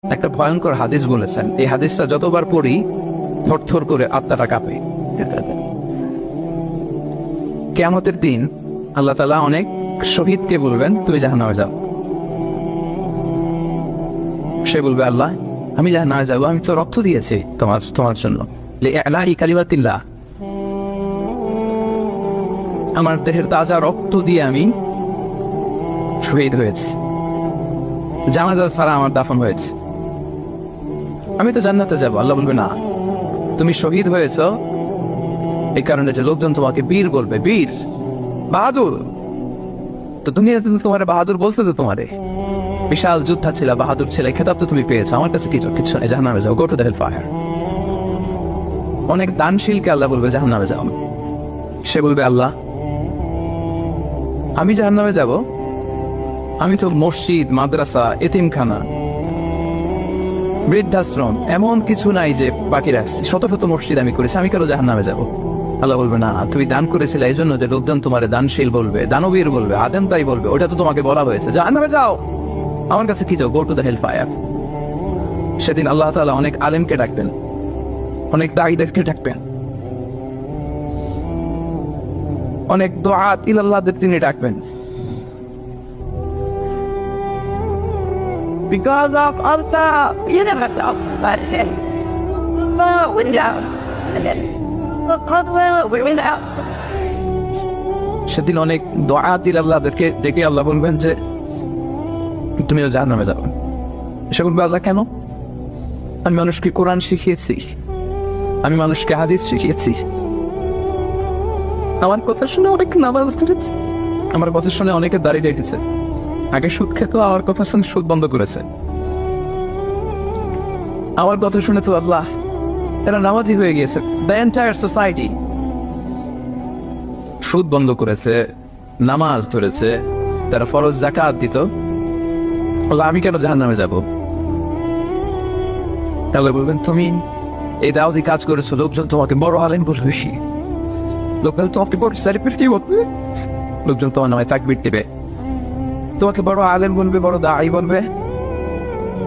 একটা ভয়ঙ্কর হাদিস বলেছেন, এই হাদিসটা যতবার পড়ি থরথর করে আত্মাটা কাঁপে। কিয়ামতের দিন আল্লাহ তাআলা অনেক শহীদকে বলবেন তুমি জাহান্নামে যাও। সে বলবে আল্লাহ আমি জাহান্নামে যাবো, আমি তো রক্ত দিয়েছি তোমার জন্য, লিইলাহি কালিমাতিল্লাহ, আমার দেহের তাজা রক্ত দিয়ে আমি শহীদ হয়েছি, জানাজা ছাড়া আমার দাফন হয়েছে, আমি তো জান্নাতে যাব। আল্লাহ বলবে না, তুমি শহীদ হয়েছ এই কারণে যে লোকজন তোমাকে বীর বলবে, বীর বাহাদুর। তো দুনিয়াতে তো তোমার বাহাদুর বলছে, তো তোমারে বিশাল যোদ্ধা ছিল, বাহাদুর ছিল, খেতাব তো তুমি পেয়েছো, আমার কাছে কিছু নেই, জাহান্নামে যাও, go to the hell fire. অনেক দানশীলকে আল্লাহ বলবে জাহান্নামে যাও। সে বলবে আল্লাহ আমি জাহান্নামে যাব, আমি তো মসজিদ, মাদ্রাসা, এতিমখানা, বৃদ্ধাশ্রম এমন কিছু নাই যে বাকি রাখছি, শত শত মসজিদ আমি করেছি, আমি কেন জাহান্নামে যাব? আল্লাহ বলবে না, তুমি দান করেছিলে এই জন্য যে লোকজন তোমার দানশীল বলবে, দানবীর বলবে, আদেম তাই বলবে, ওটা তো তোমাকে বলা হয়েছে জাহান্নামে যাও, আমার কাছে কি যাও, go to the hell fire. সেদিন আল্লাহ তাআলা অনেক আলেমকে ডাকবেন, অনেক দাঈদেরকে ডাকবেন, অনেক দুআত ইলাল্লাহদের তিনি ডাকবেন। Because of Allah, you never know, but then Allah went down, and then Allah went out. সেদিন অনেক দুআত ইলাল্লাহদেরকে ডেকে আল্লাহ বলবেন যে তুমিও জাহান্নামে যাবে। সে বলবে আল্লাহ কেন? আমি মানুষকে কোরআন শিখিয়েছি, আমি মানুষকে হাদিস শিখিয়েছি, আমার কথা শুনে অনেক নামাজ পড়েছে, আমার কথা শুনে অনেকে দাড়ি রেখেছে, আগে সুদ খেত, আমার কথা শুনে সুদ বন্ধ করেছে, আমার কথা শুনে তো আল্লাহ এরা নামাজি হয়ে গিয়েছে। দ্য এন্টায়ার সোসাইটি সুদ বন্ধ করেছে, নামাজ ধরেছে, তারা ফরজ যাকাত দিত, আমি কেন জাহান্নামে যাব? আল্লাহ বলবেন তুমি এই দাওয়াতি কাজ করেছো, লোকজন তোমাকে বড় আলেম বলবে, লোকজন তোমাকে বড় সেলিব্রিটি বলবে, লোকজন তোমার নামে তাকবীর দিবে, তোমাকে বড় আলেম বলবে, বড় দাঈ বলবে।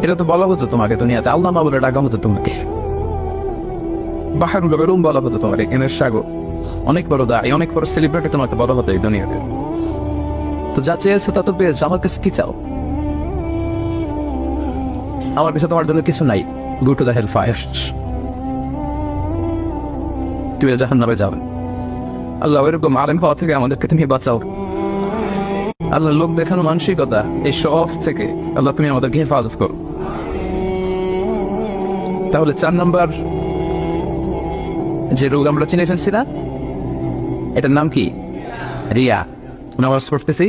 এটা তো বলা হতো তোমাকে দুনিয়াতে, আল্লামা বলে ডাকা হতো তোমাকে, বাহারুল উলুম বলা হতো তোমাকে, এনের সাগর, অনেক বড় দাঈ, অনেক বড় সেলিব্রিটি তোমাকে বলা হতো এই দুনিয়াতে। তো যা চেয়েছো তা তো পেয়েছো, আমার কাছে কি চাও? আমার কাছে তোমার জন্য কিছু নাই, go to the hell fire, তুমি জাহান্নামে যাবে। আল্লাহ এরকম আলেম হওয়া থেকে আমাদেরকে তুমি বাঁচাও। আল্লাহ লোক দেখানো মানসিকতা, এই শো অফ থেকে আল্লাহ তুমি আমাদেরকে হেফাজত করো। তাহলে 4 নম্বর যে রোগ আমরা চিনে ফেলছি না, এটার নাম কি? রিয়া। নামাজ পড়তেছি,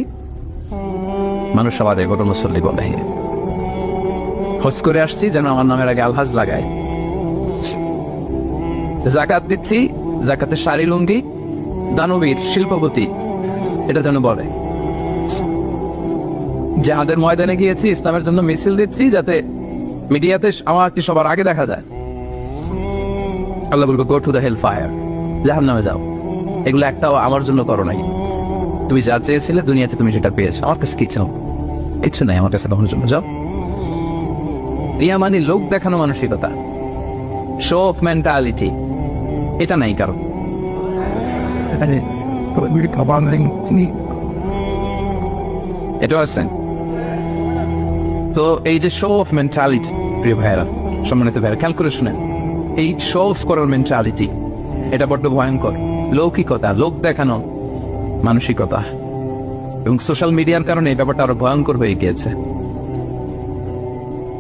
মানুষ সবার বড় মুসল্লি বলে, হজ করে আসছি যেন আমার নামের আগে আলহাজ লাগায়, যাকাত দিচ্ছি, যাকাতের শাড়ি লুঙ্গি, দানবীর শিল্পপতি এটা যেন বলে, জিহাদের ময়দানে গিয়েছি, ইসলামের জন্য মিছিল দিচ্ছি, যাতে মিডিয়াতে আমাকে সবার আগে দেখা যায়। আল্লাহ বলবে go to the hell fire, জাহান্নামে যাও। এগুলো একটাও আমার জন্য করো নাই, তুমি যা চেয়েছিলে দুনিয়াতে তুমি সেটা পেয়েছো, আমার কাছে কি চাও? কিচ্ছু নাই আমার কাছে, তোমার জন্য যাও। রিয়া মানে লোক দেখানো মানসিকতা, শো অফ মেন্টালিটি, এটা নাই কারণ। এটা আছেন তো এই যে শো অফ মেন্টালিটি, প্রিয় ভাইয়েরা, সম্মানিত ভাইয়েরা, খেয়াল করে শুনেন, এই শো অফ করার মেন্টালিটি এটা বড্ড ভয়ঙ্কর। লৌকিকতা, লোক দেখানো মানসিকতা, এবং সোশ্যাল মিডিয়ার কারণে এই ব্যাপারটা আরো ভয়ঙ্কর হয়ে গিয়েছে।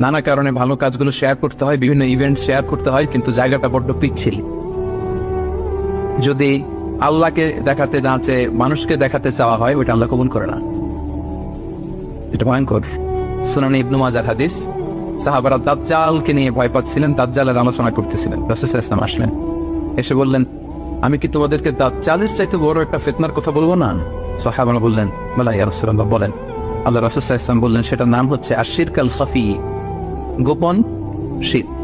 নানা কারণে ভালো কাজগুলো শেয়ার করতে হয়, বিভিন্ন ইভেন্ট শেয়ার করতে হয়, কিন্তু জায়গাটা বড্ড পিচ্ছিল। যদি আল্লাহকে দেখাতে না চেয়ে মানুষকে দেখাতে চাওয়া হয়, ওইটা আল্লাহ কবুল করে না, এটা ভয়ঙ্কর। সুনানে ইবনে মাজাহ হাদিস, সাহাবারা দাজ্জালকে নিয়ে ভয় পাচ্ছিলেন, দাজ্জালের আলোচনা করতেছিলেন, রাসূল সাল্লাল্লাহু আলাইহি ওয়াসাল্লাম আসলেন, এসে বললেন আমি কি তোমাদেরকে দাজ্জালের চাইতে বড় একটা ফিতনার কথা বলবো না? সাহাবারা বললেন বলা ইয়া রাসূলুল্লাহ, বলেন। আল্লাহ রাসূল সাল্লাল্লাহু আলাইহি ওয়াসাল্লাম বললেন সেটার নাম হচ্ছে আশ-শিরক আল খাফি, গোপন শিরক।